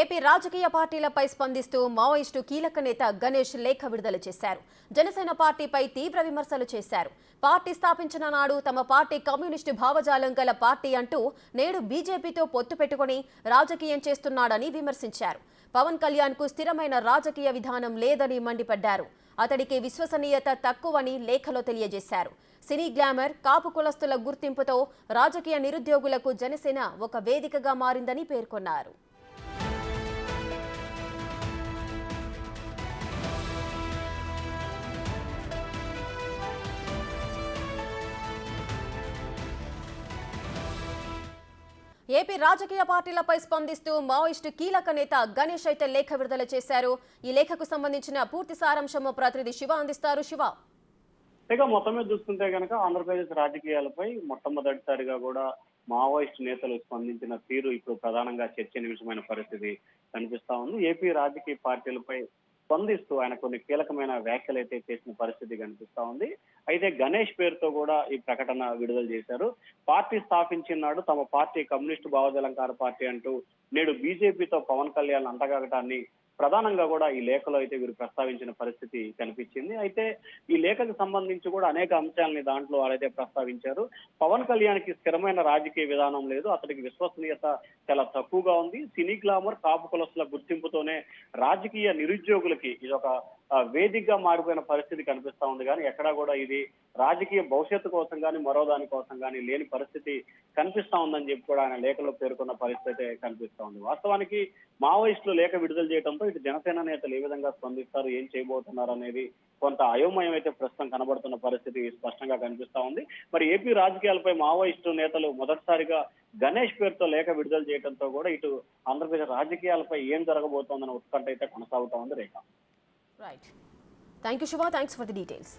AP రాజకీయ పార్టీలపై స్పందిస్తూ Maoist కీలక నేత గణేష్ లేఖ విడుదల చేశారు. జనసేన పార్టీపై తీవ్ర విమర్శలు చేశారు. పార్టీ స్థాపించిన నాడు తమ పార్టీ కమ్యూనిస్టు భావజాలం గల పార్టీ అంటూ నేడు బీజేపీతో పొత్తు పెట్టుకుని రాజకీయం చేస్తున్నాడని విమర్శించారు. పవన్ కళ్యాణ్ కు స్థిరమైన రాజకీయ విధానం లేదని మండిపడ్డారు. అతడికి విశ్వసనీయత తక్కువని లేఖలో తెలియజేశారు. సినీ గ్లామర్, కాపు కులస్తుల గుర్తింపుతో రాజకీయ నిరుద్యోగులకు జనసేన ఒక వేదికగా మారిందని పేర్కొన్నారు. ఏపీ రాజకీయ పార్టీలపై స్పందిస్తూ మావోయిస్టు కీలక నేత గణేష్ అయితే లేఖ విడుదల చేశారు. ఈ లేఖకు సంబంధించిన పూర్తి సారాంశం ప్రతినిధి శివ అందిస్తారు. శివ, ఇక మొత్తం మీద చూసుకుంటే కనుక ఆంధ్రప్రదేశ్ రాజకీయాలపై మొట్టమొదటిసారిగా కూడా మావోయిస్టు నేతలు స్పందించిన తీరు ఇప్పుడు ప్రధానంగా చర్చనీయాంశమైన పరిస్థితి కనిపిస్తా ఉంది. ఏపీ రాజకీయ పార్టీలపై స్పందిస్తూ ఆయన కొన్ని కీలకమైన వ్యాఖ్యలు అయితే చేసిన పరిస్థితి కనిపిస్తా ఉంది. అయితే గణేష్ పేరుతో కూడా ఈ ప్రకటన విడుదల చేశారు. పార్టీ స్థాపించిన నాడు తమ పార్టీ కమ్యూనిస్టు భావజాలంకార పార్టీ అంటూ నేడు బీజేపీతో పవన్ కళ్యాణ్ అంటగాగటాన్ని ప్రధానంగా కూడా ఈ లేఖలో అయితే వీరు ప్రస్తావించిన పరిస్థితి కనిపించింది. అయితే ఈ లేఖకు సంబంధించి కూడా అనేక అంశాలని దాంట్లో వాళ్ళైతే ప్రస్తావించారు. పవన్ కళ్యాణ్ కి స్థిరమైన రాజకీయ విధానం లేదు, అతడికి విశ్వసనీయత చాలా తక్కువగా ఉంది. సినీ గ్లామర్, కాపు కులస్తుల గుర్తింపుతోనే రాజకీయ నిరుద్యోగులకి ఇది ఒక వేదికగా మారిపోయిన పరిస్థితి కనిపిస్తా ఉంది. కానీ ఎక్కడా కూడా ఇది రాజకీయ భవిష్యత్తు కోసం కానీ మరో దాని కోసం కానీ లేని పరిస్థితి కనిపిస్తా ఉందని చెప్పి కూడా ఆయన లేఖలో పేర్కొన్న పరిస్థితి కనిపిస్తా ఉంది. వాస్తవానికి మావోయిస్టులు లేఖ విడుదల చేయడంతో ఇటు జనసేన నేతలు ఏ విధంగా స్పందిస్తారు, ఏం చేయబోతున్నారు అనేది కొంత అయోమయం అయితే ప్రస్తుతం కనబడుతున్న పరిస్థితి స్పష్టంగా కనిపిస్తా ఉంది. మరి ఏపీ రాజకీయాలపై మావోయిస్టు నేతలు మొదటిసారిగా గణేష్ పేరుతో లేఖ విడుదల చేయడంతో కూడా ఇటు ఆంధ్రప్రదేశ్ రాజకీయాలపై ఏం జరగబోతోందన్న ఉత్కంఠ అయితే కొనసాగుతా ఉంది. Rekha. Right. Thank you Shiva. Thanks for the details.